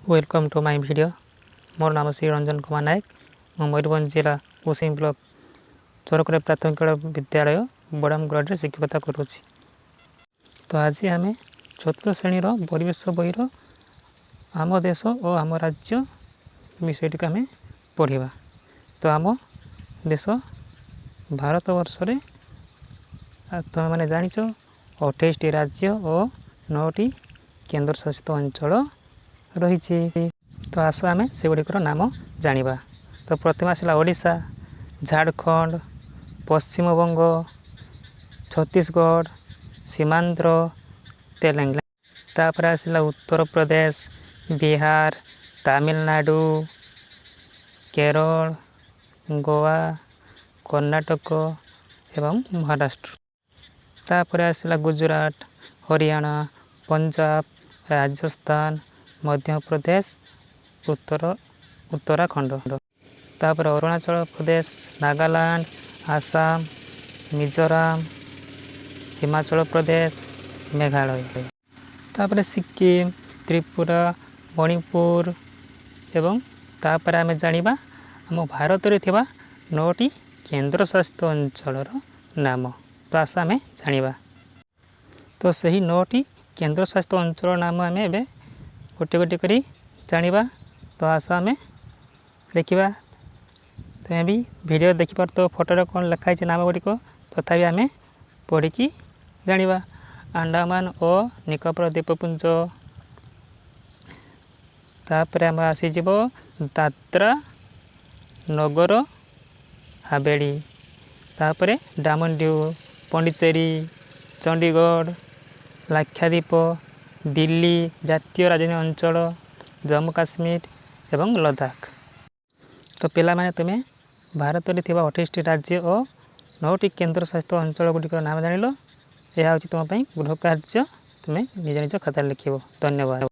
Welcome to my video. मोर नाम श्री रंजन कुमार नायक। मयूरभंज जिला कुसिम ब्लॉक चरकुरे प्राथमिक विद्यालय बड़ामगढ़ शिक्षकता करुँच। तो आज आम चतुर्थ श्रेणी परिवेश बहीर आम देश और आम राज्य विषय टी आम पढ़ा। तो आम देश भारत वर्ष तुम मैंने जाच 28टी राज्य और 9टी केन्द्र शासित अंचल रही। तो आस आम से गुड़िकर नाम जाना। तो प्रथम आसला ओडिशा, झारखंड, पश्चिमबंग, छत्तीसगढ़, सीमांध्र, तेलंगाना। तापर आसला उत्तर प्रदेश, बिहार, तमिलनाडु, केरल, गोवा, कर्नाटक एवं महाराष्ट्र। तापर आसला गुजरात, हरियाणा, पंजाब, राजस्थान, मध्य प्रदेश, उत्तराखंड। तापर अरुणाचल प्रदेश, नागालैंड, आसाम, मिजोरम, हिमाचल प्रदेश, मेघालय। तापर सिक्किम, त्रिपुरा, मणिपुर एवं तापर आम जानिबा आम भारत रे थिबा 9टी केन्द्र शासित अंचलर नाम। तो आस आम जानिबा। तो सही 9टी केन्द्र शासित अंचल नाम आम एबे गोटे गोटे करी जानिबा। तो आस आम देखिबा। तुम्हें भी वीडियो देखिपार तो फोटो कौन लिखाई नाम गुड़िक तथापि आम पढ़ी जानिबा। अंडमान और निकोबर द्वीपपुंज, तापर आम आसीजिव दादरा नगर हावेली, तापर डामन ड्यू, पौंडीचेरी, चंडीगढ़, लाक्षाद्वीप, दिल्ली जातीय राजधानी अंचल, जम्मू काश्मीर एवं लद्दाख। तो पिला माने तुम्हें भारत में 28टी राज्य और 9टी केन्द्र शासित अंचल गुड़िक नाम जानिल। यह हूँ तुम गृह कार्य तुम्हें निज निज खातार लिखिब। धन्यवाद।